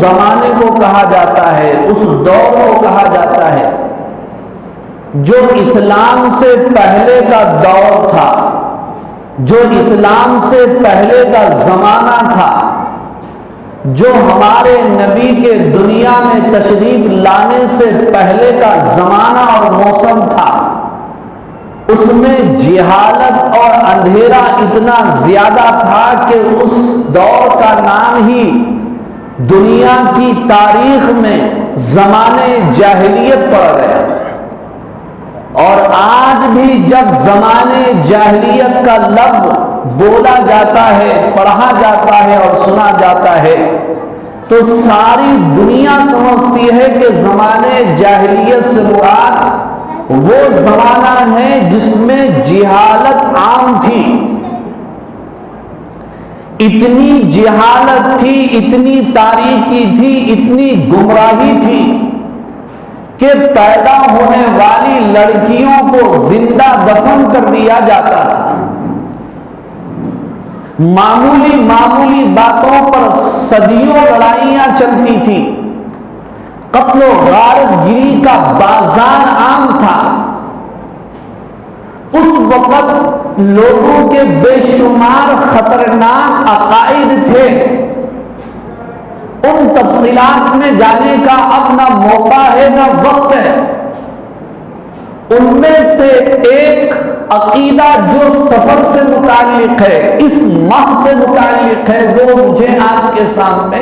जमाने को कहा जाता है, उस दौर को कहा जाता है जो इस्लाम से पहले का दौर था, जो इस्लाम से पहले का जमाना था, जो हमारे नबी के दुनिया में तशरीफ लाने से पहले का जमाना और मौसम था। उसमें जिहालत और अंधेरा इतना ज्यादा था कि उस दौर का नाम ही दुनिया की तारीख में ज़माने जाहिलियत पड़ गया। और आज भी जब ज़माने जाहिलियत का लफ्ज बोला जाता है, पढ़ा जाता है और सुना जाता है, तो सारी दुनिया समझती है कि ज़माने जाहिलियत से मुराद वो ज़माना है जिसमें जिहालत आम थी। इतनी जिहालत थी, इतनी तारीकी थी, इतनी गुमराही थी कि पैदा होने वाली लड़कियों को जिंदा दफन कर दिया जाता था। मामूली मामूली बातों पर सदियों लड़ाइयां चलती थी। कत्लो गारतगिरी का बाजार आम था। उस वक्त लोगों के बेशुमार खतरनाक अकाइद थे। उन तफसीलात में जाने का अब ना मौका है ना वक्त है। उनमें से एक अकीदा जो सफर से मुताल्लिक है, इस माह से मुताल्लिक है, वो मुझे आपके सामने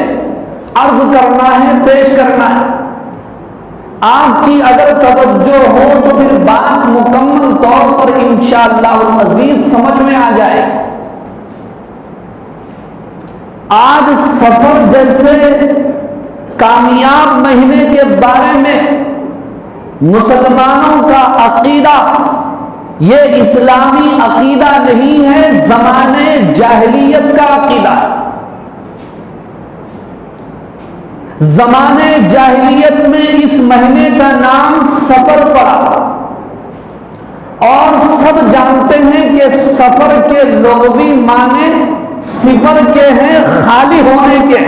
अर्ज करना है, पेश करना है। आपकी अगर तवज्जो हो तो फिर बात मुकम्मल तौर पर इंशाअल्लाह अज़ीज समझ में आ जाए। आज सफर जैसे कामयाब महीने के बारे में मुसलमानों का अकीदा ये इस्लामी अकीदा नहीं है, ज़माने जाहिलियत का अकीदा है। ज़माने जाहिलियत में इस महीने का नाम सफर पड़ा और सब जानते हैं कि सफर के लुग़वी माने सिफर के हैं, खाली होने के।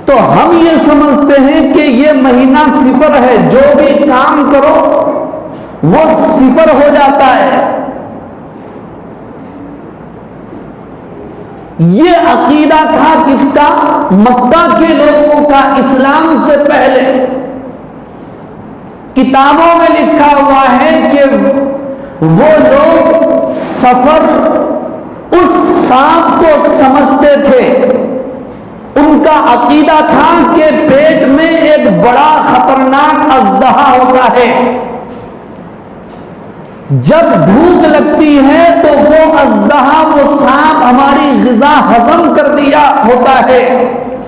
तो हम ये समझते हैं कि ये महीना सिफर है, जो भी काम करो वो सिफर हो जाता है। ये अकीदा था किसका? मक्का के लोगों का। इस्लाम से पहले किताबों में लिखा हुआ है कि वो लोग सफर उस सांप को समझते थे। उनका अकीदा था कि पेट में एक बड़ा खतरनाक अजदहा होता है। जब भूख लगती है तो वो अजदहा, वो सांप हमारी ग़िज़ा हजम कर दिया होता है,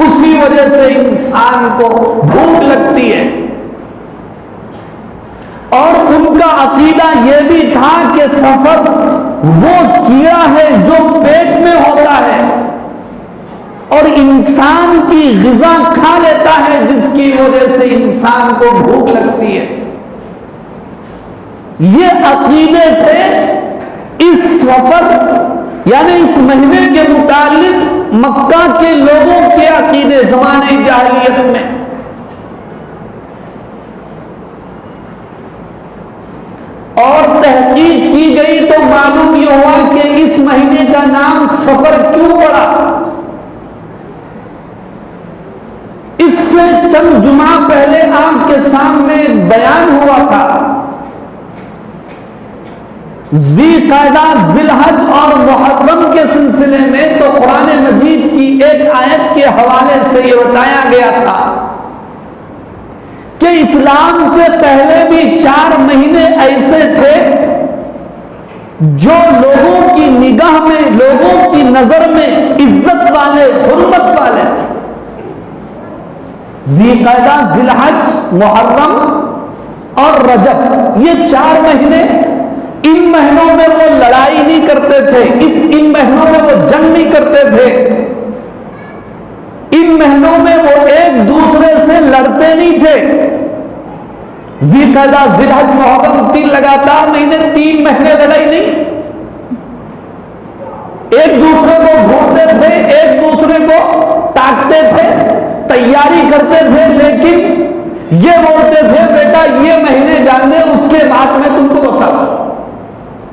उसी वजह से इंसान को भूख लगती है। और उनका अकीदा यह भी था कि सफर वो कीड़ा है जो पेट में होता है और इंसान की ग़िज़ा खा लेता है, जिसकी वजह से इंसान को भूख लगती है। ये अकीदे थे इस सफर यानी इस महीने के मुतालिक मक्का के लोगों के अकीदे ज़माने जाहिलियत में। और तहकीक की गई तो मालूम यह हुआ कि इस महीने का नाम सफर क्यों पड़ा। इससे चंद जुमा पहले आपके सामने बयान हुआ था। ज़ीक़ादा, ज़िलहज और मुहर्रम के सिलसिले में तो कुरान मजीद की एक आयत के हवाले से यह बताया गया था कि इस्लाम से पहले भी 4 महीने ऐसे थे जो लोगों की निगाह में, लोगों की नजर में इज्जत वाले, हुर्मत वाले थे। ज़ीक़ादा, ज़िलहज, मुहर्रम और रजब, ये 4 महीने। इन महीनों में वो लड़ाई नहीं करते थे, इन महीनों में वो जंग नहीं करते थे, इन महीनों में वो एक दूसरे से लड़ते नहीं थे। ज़ीक़ादा, ज़िलहज, मुहर्रम 3 लगातार महीने, 3 महीने लड़ाई नहीं। एक दूसरे को घूरते थे, एक दूसरे को ताकते तैयारी करते थे, लेकिन ये बोलते थे बेटा ये महीने जाने, उसके बाद मैं तुमको बताऊं,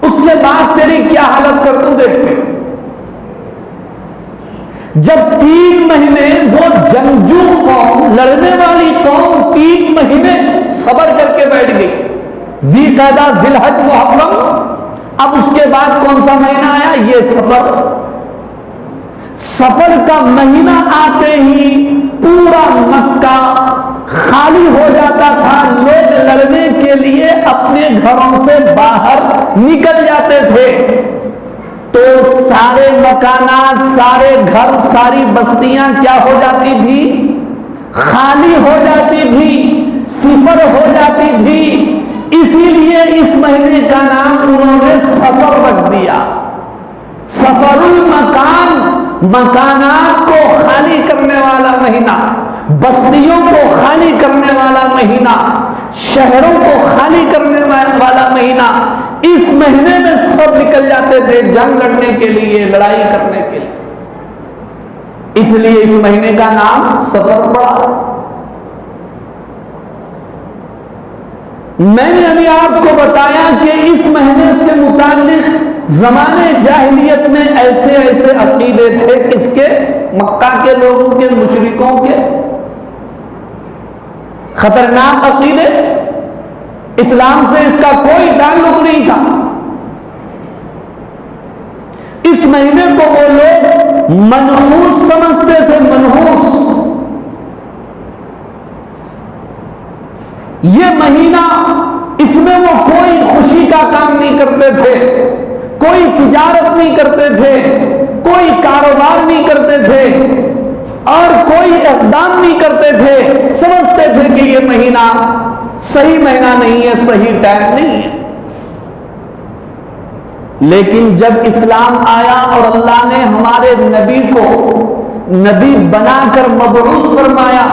उसके बाद तेरी क्या हालत कर दूं देखते। जब 3 महीने वो जंगजू कौम, लड़ने वाली कौम 3 महीने सब्र करके बैठ गई, ज़ीक़अदा, ज़िलहज, मुहर्रम, अब उसके बाद कौन सा महीना आया? ये सफर। सफर का महीना आते ही पूरा मक्का खाली हो जाता था, लोग लड़ने के लिए अपने घरों से बाहर निकल जाते थे। तो सारे मकानात, सारे घर, सारी बस्तियां क्या हो जाती थी? खाली हो जाती थी, सिफर हो जाती थी। इसीलिए इस महीने का नाम उन्होंने सफर रख दिया। सफरुल मकान, मकानात को खाली करने वाला महीना, बस्तियों को खाली करने वाला महीना, शहरों को खाली करने वाला महीना। इस महीने में सब निकल जाते थे जंग लड़ने के लिए, लड़ाई करने के लिए, इसलिए इस महीने का नाम सफर पड़ा। मैंने अभी आपको बताया कि इस महीने के मुताबिक जमाने जाहिलियत में ऐसे ऐसे अकीदे थे, किसके? मक्का के लोगों के, मुशरिकों के खतरनाक अकीदे। इस्लाम से इसका कोई ताल्लुक नहीं था। इस महीने को वो लोग मनहूस समझते थे, मनहूस। ये महीना, इसमें वो कोई खुशी का काम नहीं करते थे, कोई तिजारत नहीं करते थे, कोई कारोबार नहीं करते थे और कोई इक़दाम नहीं करते थे। समझते थे कि ये महीना सही महीना नहीं है, सही टाइम नहीं है। लेकिन जब इस्लाम आया और अल्लाह ने हमारे नबी को नबी बनाकर मबऊस फरमाया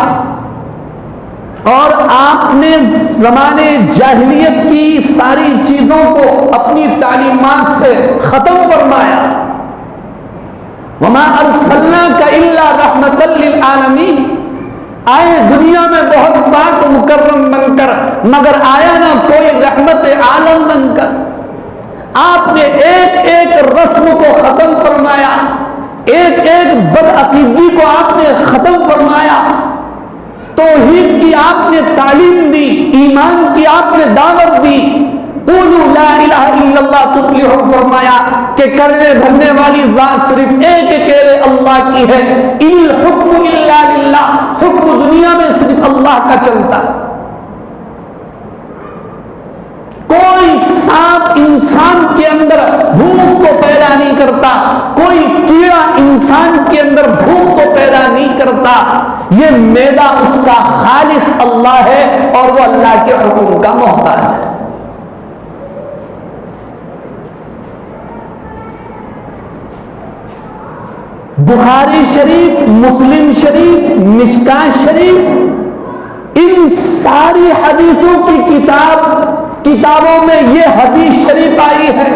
और आपने ज़माने जाहिलियत की सारी चीजों को अपनी तालीमात से खत्म फरमाया, वमा अरसलनाका इल्ला रहमतल लिल आलमीन, आए दुनिया में बहुत पाक मुकर्रम बनकर, मगर आया ना कोई रहमत आलम बनकर। आपने एक एक रस्म को खत्म फरमाया, एक एक बदअकीदी को आपने खत्म फरमाया, तौहीद की आपने तालीम दी, ईमान की आपने दावत दी। क़ुलू ला इलाहा इल्लल्लाह तुफ़्लिहू फरमाया कि करने धरने वाली ज़ात सिर्फ एक अकेले अल्लाह की है। इल हुक्मु इल्ला लिल्लाह, हुक्म दुनिया में सिर्फ अल्लाह का चलता। कोई सांप इंसान के अंदर भूख को पैदा नहीं करता, कोई कीड़ा इंसान के अंदर भूख को पैदा नहीं करता। ये मैदा उसका खालिक अल्लाह है और वो अल्लाह के हुक्म का मोहताज है। बुखारी शरीफ, मुस्लिम शरीफ, मिशकात शरीफ, इन सारी हदीसों की किताबों में ये हदीस शरीफ आई है।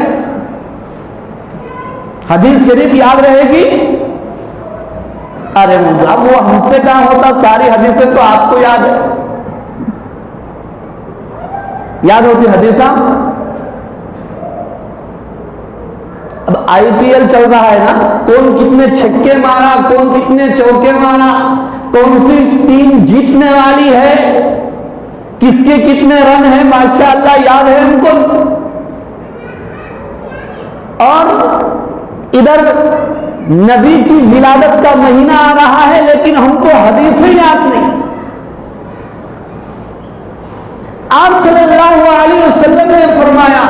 हदीस शरीफ याद रहेगी? अरे अब वो हमसे क्या होता, सारी हदीसें तो आपको याद है, याद होती हदीसा। अब आईपीएल चल रहा है ना, कौन कितने छक्के मारा, कौन कितने चौके मारा, कौन सी टीम जीतने वाली है, किसके कितने रन है, माशाअल्लाह याद है हमको। और इधर नबी की विलादत का महीना आ रहा है, लेकिन हमको हदीसें याद नहीं। आप सल्लल्लाहु अलैहि वसल्लम ने फरमाया,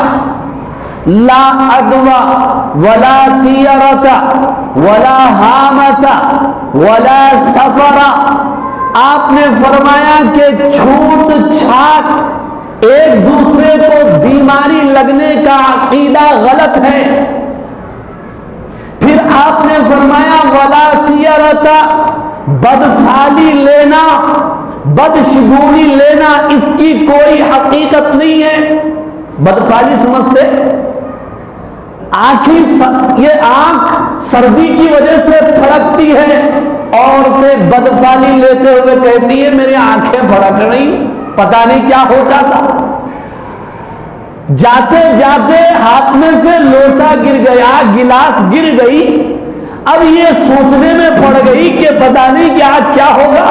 ला अदवा वला तियरता वला हामता वला सफरा। आपने फरमाया कि छूट छाट, एक दूसरे को बीमारी लगने का अकीदा गलत है। फिर आपने फरमाया वला तियरता, बदफाली लेना, बदशगुनी लेना, इसकी कोई हकीकत नहीं है। बदफाली समझते? ये आंख सर्दी की वजह से फड़कती है औरतें बदफाली लेते हुए कहती है मेरी आंखें फड़क रही, पता नहीं क्या होता था। जाते जाते हाथ में से लोटा गिर गया, गिलास गिर गई। अब ये सोचने में पड़ गई कि पता नहीं कि आज क्या होगा।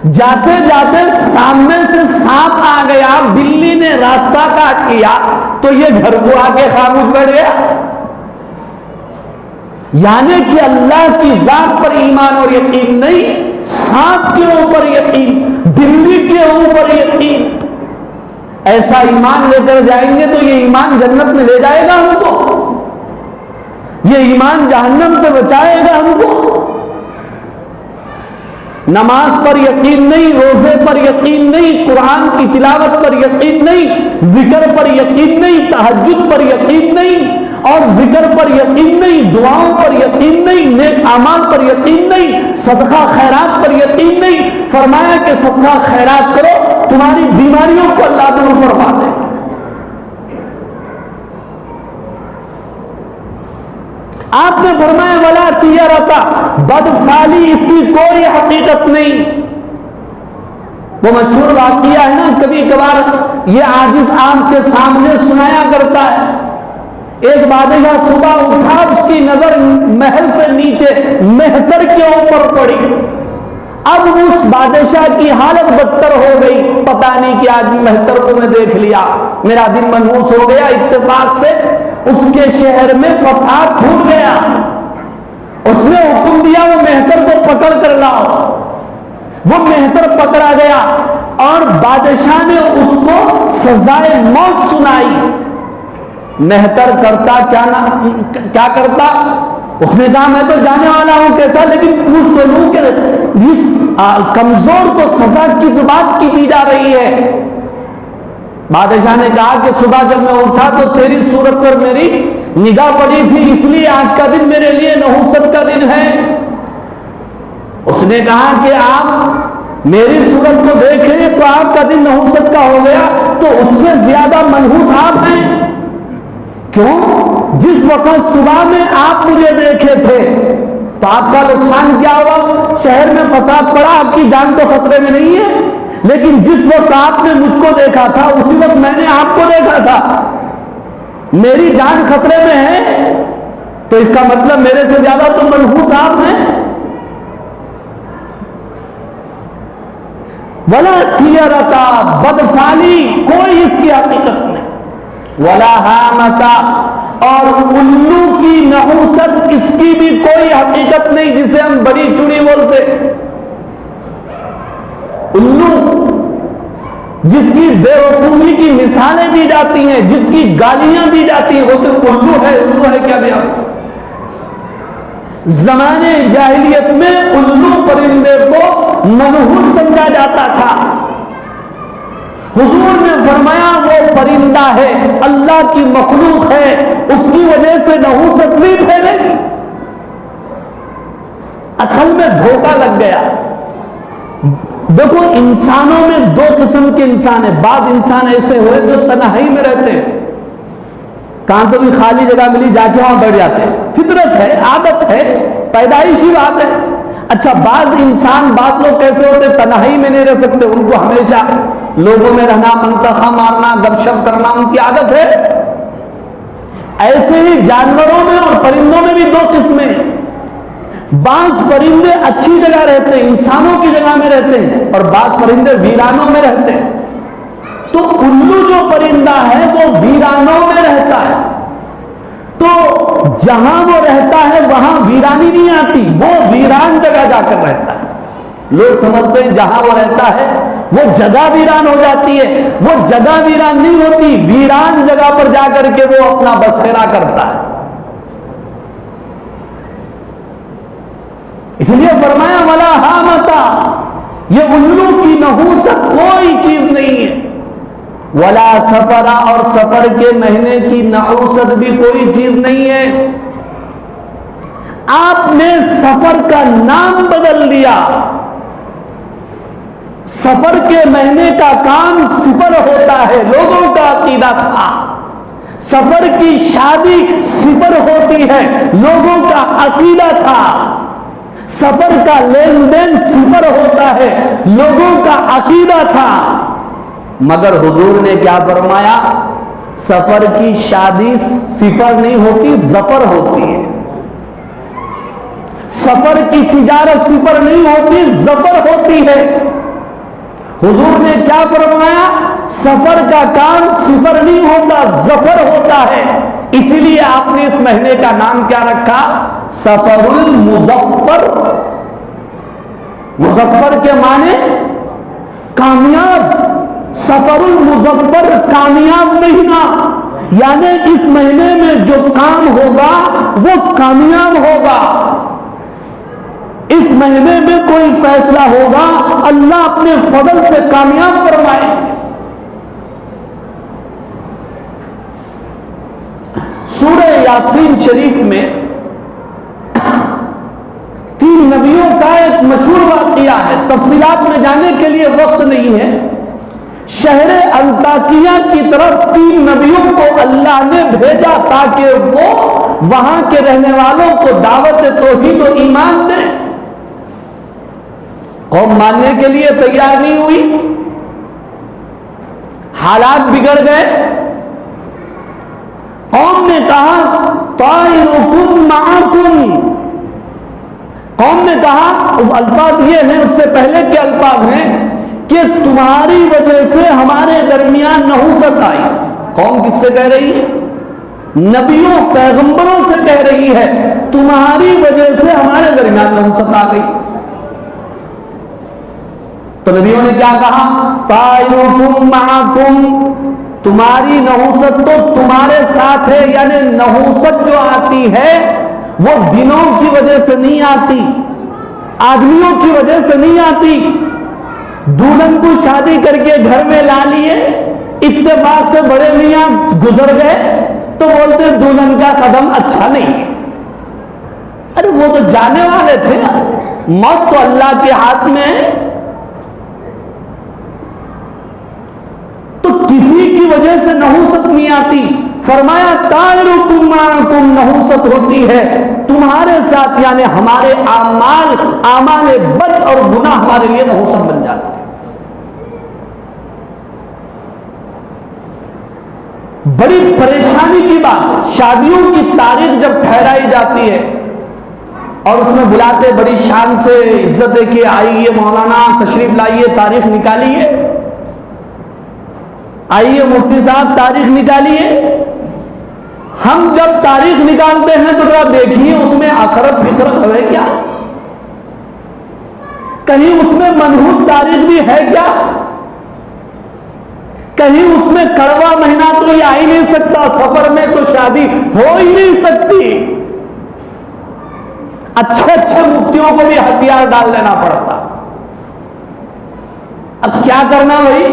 जाते जाते सामने से सांप आ गया, बिल्ली ने रास्ता काट लिया, तो ये घर को आके खामोश बैठ गया। यानी कि अल्लाह की जात पर ईमान और यकीन नहीं, सांप के ऊपर यकीन, बिल्ली के ऊपर यकीन। ऐसा ईमान लेकर जाएंगे तो ये ईमान जन्नत में ले जाएगा हमको, ये ईमान जहन्नम से बचाएगा हमको। नमाज पर यकीन नहीं, रोजे पर यकीन नहीं, कुरान की तिलावत पर यकीन नहीं, जिक्र पर यकीन नहीं, तहज्जुद पर यकीन नहीं, और जिक्र पर यकीन नहीं, दुआओं पर यकीन नहीं, नेक अमाल पर यकीन नहीं, सदका खैरात पर यकीन नहीं। फरमाया कि सदका खैरात करो, तुम्हारी बीमारियों को अल्लाह दूर फरमा दे। आपने फरमाया वाला तियारता, बदफाली इसकी कोई हकीकत नहीं। वो मशहूर वाकिया है ना, कभी कभार ये आजिज आम के सामने सुनाया करता है। एक बादशाह सुबह उठा, उसकी नजर महल से नीचे मेहतर के ऊपर पड़ी। अब उस बादशाह की हालत बदतर हो गई, पता नहीं कि आज मेहतर को मैं देख लिया, मेरा दिन मनहूस हो गया। इत्तेफाक से उसके शहर में फसाद फूट गया। उसने हुक्म दिया वो मेहतर को पकड़ कर लाओ। वो मेहतर पकड़ा गया और बादशाह ने उसको सजाए मौत सुनाई। मेहतर करता क्या करता? उसने कहा मैं तो जाने वाला हूं कैसा, लेकिन पूछ तो लूं कि इस कमजोर को सजा किस बात की दी जा रही है। बादशाह ने कहा कि सुबह जब मैं उठा तो तेरी सूरत पर मेरी निगाह पड़ी थी, इसलिए आज का दिन मेरे लिए नहुसत का दिन है। उसने कहा कि आप मेरी सूरत को देखें तो आपका दिन नहुसत का हो गया, तो उससे ज्यादा मनहूस आप हैं। क्यों? जिस वक्त सुबह में आप मुझे देखे थे तो आपका नुकसान क्या हुआ? शहर में फसाद पड़ा, आपकी जान तो खतरे में नहीं है। लेकिन जिस वक्त आपने मुझको देखा था उसी वक्त मैंने आपको देखा था, मेरी जान खतरे में है, तो इसका मतलब मेरे से ज्यादा तो मनहूस आप हैं। वला थियरता, बदफाली कोई इसकी हकीकत नहीं। वला हामता, और उल्लू की नहुसत इसकी भी कोई हकीकत नहीं, जिसे हम बड़ी चुड़ी बोलते। उल्लू जिसकी बेवकूफी की मिसालें दी जाती हैं, जिसकी गालियां दी जाती हैं, वो तो उल्लू है क्या बयान। जमाने जाहिलियत में उल्लू परिंदे को मनहूस समझा जाता था। हुजूर ने फरमाया वो परिंदा है, अल्लाह की मखलूक है, उसकी वजह से नहुसत नहीं फैलेगी। असल में धोखा लग गया। देखो, इंसानों में दो किस्म के इंसान है। बाद इंसान ऐसे हुए जो तन्हाई में रहते हैं, कहां तो भी खाली जगह मिली जाके वहां बैठ जाते हैं, फितरत है, आदत है, पैदाइशी बात है। अच्छा, बाद इंसान, बाद लोग कैसे होते, तन्हाई में नहीं रह सकते, उनको हमेशा लोगों में रहना, मंतखा मारना, गपशप करना उनकी आदत है। ऐसे ही जानवरों में और परिंदों में भी दो किस्में। बाज परिंदे अच्छी जगह रहते हैं, इंसानों की जगह में रहते हैं, और बाज परिंदे वीरानों में रहते हैं। तो उल्लू जो परिंदा है वो वीरानों में रहता है। तो जहां वो रहता है वहां वीरानी नहीं आती, वो वीरान जगह जाकर रहता है। लोग समझते हैं जहां वो रहता है वो जगह वीरान हो जाती है, वो जगह वीरान नहीं होती, वीरान जगह पर जाकर के वो अपना बसेरा करता है। इसलिए फरमाया वला हामता, ये उल्लू की नहुसत कोई चीज नहीं है। वला सफरा, और सफर के महीने की नहुसत भी कोई चीज नहीं है। आपने सफर का नाम बदल दिया। सफर के महीने का काम सिफर होता है, लोगों का अकीदा था। सफर की शादी सिफर होती है, लोगों का अकीदा था। सफर का लेन देन सिफर होता है, लोगों का अकीदा था। मगर हुजूर ने क्या फरमाया, सफर की शादी सिफर नहीं होती, जफर होती है। सफर की तिजारत सिफर नहीं होती, जफर होती है। हुजूर ने क्या फरमाया, सफर का काम सिफर नहीं होता, जफर होता है। इसीलिए आपने इस महीने का नाम क्या रखा, सफरुल मुजफ्फर। मुजफ्फर के माने कामयाब, सफरुल मुजफ्फर कामयाब महीना, यानी इस महीने में जो काम होगा वो कामयाब होगा। इस महीने में कोई फैसला होगा, अल्लाह अपने फजल से कामयाब फरमाए। सूरह यासीन शरीफ में 3 नबियों का एक मशहूर वाकया है, तफसीलात में जाने के लिए वक्त नहीं है। शहर अंताकिया की तरफ 3 नबियों को अल्लाह ने भेजा ताकि वो वहां के रहने वालों को दावत तौहीद और ईमान दे। कौम मानने के लिए तैयार नहीं हुई, हालात बिगड़ गए। कौम ने कहा ताइरुकुम माअकुम, कौम ने कहा, अल्फाज ये हैं, उससे पहले के अल्फाज हैं कि तुम्हारी वजह से हमारे दरमियान नहुसत आई। कौम किससे कह रही है, नबियों पैगंबरों से कह रही है, तुम्हारी वजह से हमारे दरमियान नहुसत आ गई। तो नबियों ने क्या कहा, ताइरुकुम माअकुम, तुम्हारी नहुसत तो तुम्हारे साथ है। यानी नहुसत जो आती है वो दिनों की वजह से नहीं आती, आदमियों की वजह से नहीं आती। दुल्हन को शादी करके घर में ला लिए, इत्तेफाक से बड़े मियां गुजर गए तो बोलते दुल्हन का कदम अच्छा नहीं। अरे वो तो जाने वाले थे, मौत तो अल्लाह के हाथ में है। तो किसी की वजह से नहुसत नहीं आती। फरमाया ताइरुकुम माअकुम, नहुसत होती है तुम्हारे साथ, यानी हमारे आमाल बद और गुनाह हमारे लिए नहुसत बन जाते हैं। बड़ी परेशानी की बात, शादियों की तारीख जब ठहराई जाती है और उसमें बुलाते बड़ी शान से, इज्जत देके आइए मौलाना, तशरीफ लाइए, तारीख निकालिए, आइए मुफ्ती साहब तारीख निकालिए। हम जब तारीख निकालते हैं तो जरा देखिए उसमें अखरत फिकरत है क्या, कहीं उसमें मनहूस तारीख भी है क्या, कहीं उसमें कड़वा महीना तो ये आ ही नहीं सकता, सफर में तो शादी हो ही नहीं सकती। अच्छे अच्छे मुफ्तियों को भी हथियार डाल देना पड़ता। अब क्या करना भाई,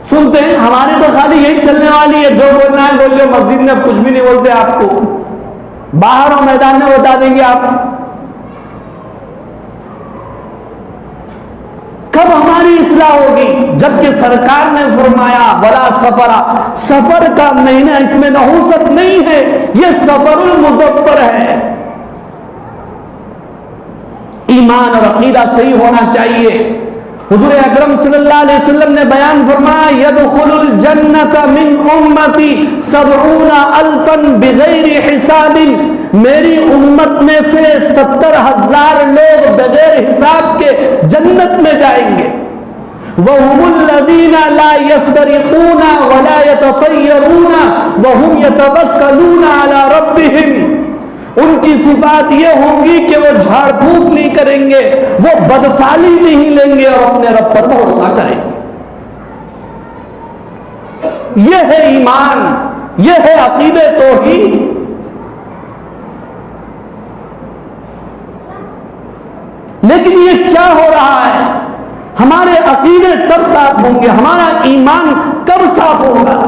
सुनते हैं हमारे तो खाली यही चलने वाली है, जो बोलना है बोल लो, मस्जिद में कुछ भी नहीं बोलते, आपको बाहर और मैदान में बता देंगे आप। कब हमारी इस्लाह होगी, जबकि सरकार ने फरमाया वला सफरा, सफर का महीना, इसमें नहुसत नहीं है, यह सफरुल मुजफ्फर है। ईमान और अकीदा सही होना चाहिए। हुजूर अकरम सल्लल्लाहु अलैहि वसल्लम ने बयान फरमाया, यदखुलुल जन्नत मिन उम्मती 70 अल्फन बिगैर हिसाबिन, मेरी उम्मत में से 70,000 लोग बगैर हिसाब के जन्नत में जाएंगे। वहुमुल लदीना ला यस्तरिकूना वला यततय्यरूना वहुम यतवक्कलूना अला रब्बिहिम, उनकी सिफात ये होंगी कि वो झाड़ फूक नहीं करेंगे, वो बदफाली नहीं लेंगे और अपने रब पर भरोसा करेंगे। ये है ईमान, ये है अकीदे तौहीद। लेकिन ये क्या हो रहा है, हमारे अकीदे कब साफ होंगे, हमारा ईमान कब साफ होगा।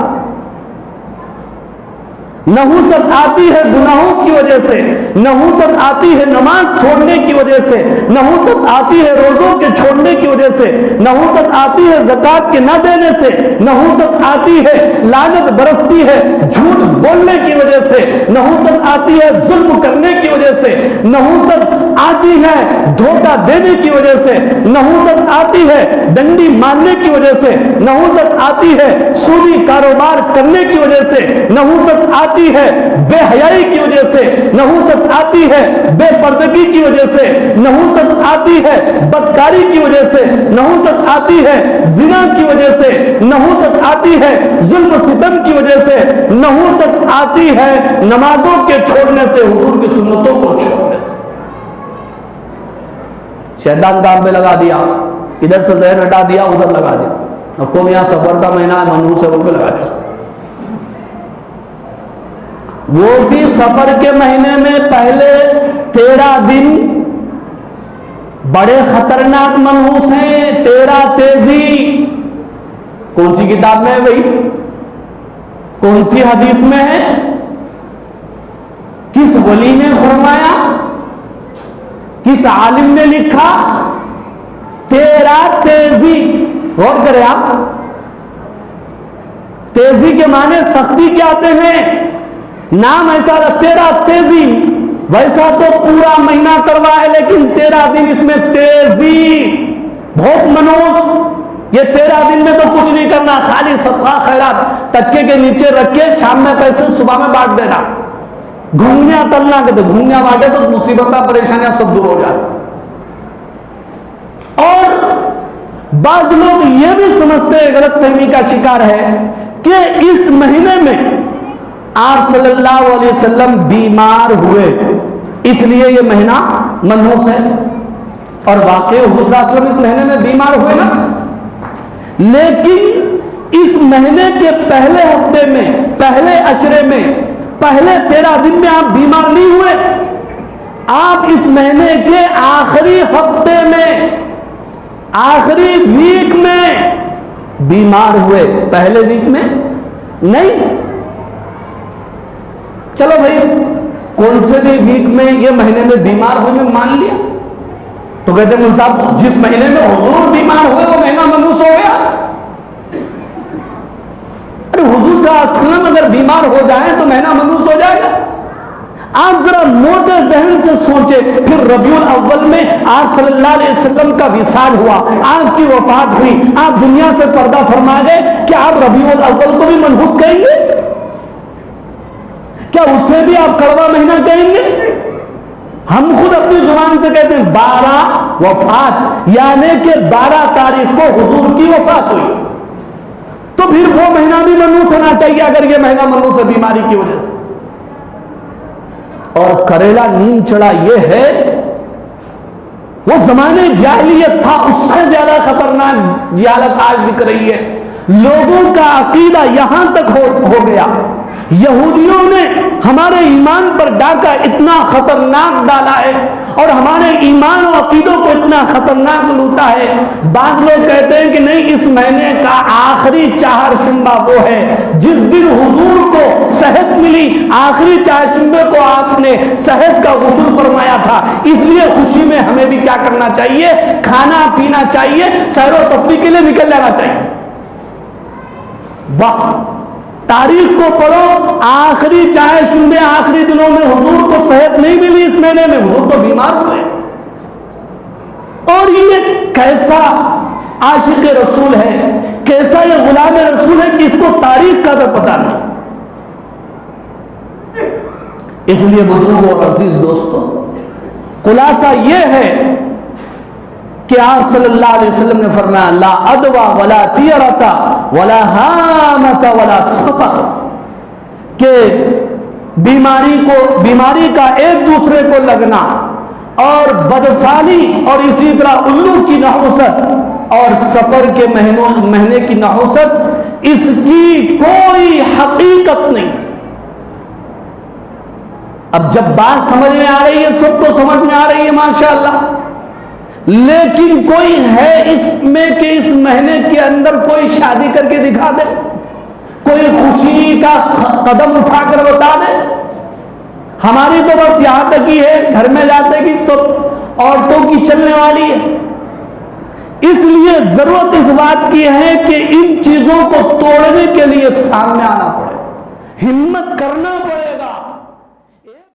नहुसत आती है गुनाहों की वजह से, नहुसत आती है नमाज छोड़ने की वजह से, नहुसत आती है रोजों के छोड़ने की वजह से, नहुसत आती है ज़कात के न देने से, नहुसत आती है लानत बरसती है झूठ बोलने की वजह से, नहुसत आती है जुल्म करने की वजह से, नहुसत आती है धोखा देने की वजह से, नहुसत आती है डंडी मारने की वजह से, नहुसत आती है सूदी कारोबार करने की वजह से, नहुसत आती है बेहयाई की वजह से, नहुसत आती है बेपर्दगी की वजह से, नहुसत आती है बदकारी की वजह से, नहुसत आती है जिना की वजह से, नहुसत आती है जुल्म सितम की वजह से, नहुसत आती है नमाजों के छोड़ने से, हुजूर की सुन्नतों को छोड़ने से। शैतान काम पे लगा दिया, इधर से जहर हटा दिया, उधर लगा दिया, और कौन यहां सफर का महीना मनहूस है उनको लगा दिया। वो भी सफर के महीने में पहले 13 दिन बड़े खतरनाक मनहूस हैं। 13 तेजी कौन सी किताब में है भाई, कौन सी हदीस में है, किस वली ने फरमाया, किस आलिम ने लिखा? 13 तेजी। गौर करें आप, तेजी के माने सख्ती क्या आते हैं, नाम ऐसा 13 तेजी, वैसा तो पूरा महीना करवा है लेकिन 13 दिन इसमें तेजी, बहुत मनोज। ये 13 दिन में तो कुछ नहीं करना, खाली सदका खैरात तक्के के नीचे रख के शाम में पैसे सुबह में बांट देना, घूमने तलना के तो घूमने बांटे तो मुसीबत परेशानियां सब दूर हो जाए। और बाद लोग ये भी समझते हैं, गलतफहमी का शिकार है कि इस महीने में आप सल्लल्लाहु अलैहि वसल्लम बीमार हुए इसलिए ये महीना मनहूस है। और वाकई हुजूर सल्लल्लाहु अलैहि वसल्लम इस महीने में बीमार हुए ना, लेकिन इस महीने के पहले हफ्ते में, पहले अशरे में, पहले 13 दिन में आप बीमार नहीं हुए। आप इस महीने के आखिरी हफ्ते में, आखिरी वीक में बीमार हुए, पहले वीक में नहीं। चलो भाई, कौन से भी वीक में ये महीने में बीमार हुए में मान लिया, तो कहते हैं साहब जिस महीने में हुजूर बीमार हुए वो महीना मनहूस हो गया। अरे हुजूर सल्लल्लाहु अलैहि वसल्लम अगर बीमार हो जाए तो महीना मनहूस हो जाएगा। आप जरा मोटे जहन से सोचे, फिर रबीउल अव्वल में आप सल्लल्लाहु अलैहि वसल्लम का विसाल हुआ, आपकी वफात हुई, आप दुनिया से पर्दा फरमा गए, क्या आप रबीउल अव्वल को भी मनहूस कहेंगे? क्या उसे भी आप कड़वा महीना कहेंगे? हम खुद अपनी जुबान से कहते हैं 12 वफात, यानी कि 12 तारीख को हुजूर की वफात हुई, तो फिर वो महीना भी मनहूस होना चाहिए अगर ये महीना मनहूस है बीमारी की वजह से। और करेला नींद चढ़ा ये है, वो जमाने जाहिलियत था, उससे ज्यादा खतरनाक जिहालत आज दिख रही है। लोगों का अकीदा यहां तक हो गया, यहूदियों ने हमारे ईमान पर डाका इतना खतरनाक डाला है और हमारे ईमान और अकीदों को इतना खतरनाक लूटा है। बाद लोग कहते हैं कि नहीं, इस महीने का आखिरी चाहरशंबा वो है जिस दिन हुजूर को सेहत मिली, आखिरी चाहरशंबे को आपने सेहत का गुस्ल फरमाया था, इसलिए खुशी में हमें भी क्या करना चाहिए, खाना पीना चाहिए, सैर व तफरीह के लिए निकल जाना चाहिए। वाह, तारीख को पढ़ो, आखिरी चाहरशंबे, आखिरी दिनों में हुजूर को सेहत नहीं मिली, इस महीने में हुजूर तो बीमार हुए। और ये कैसा आशिक रसूल है, कैसा ये गुलाम रसूल है कि इसको तारीख का तो पता नहीं। इसलिए बुजुर्गों और अजीज दोस्तों, खुलासा ये है कि आप सल्लल्लाहु अलैहि वसल्लम ने फरमाया, ला अदवा वला तियरता वला हामता वला सफर, के बीमारी का एक दूसरे को लगना और बदफाली और इसी तरह उल्लू की नहुसत और सफर के महीने की नहुसत, इसकी कोई हकीकत नहीं। अब जब बात समझ में आ रही है, सबको समझ में आ रही है माशाअल्लाह, लेकिन कोई है इसमें कि इस महीने के अंदर कोई शादी करके दिखा दे, कोई खुशी का कदम उठाकर बता दे। हमारी तो बस यहां तक ही है, घर में जाते कि सब औरतों की चलने वाली है। इसलिए जरूरत इस बात की है कि इन चीजों को तोड़ने के लिए सामने आना पड़े, हिम्मत करना पड़ेगा।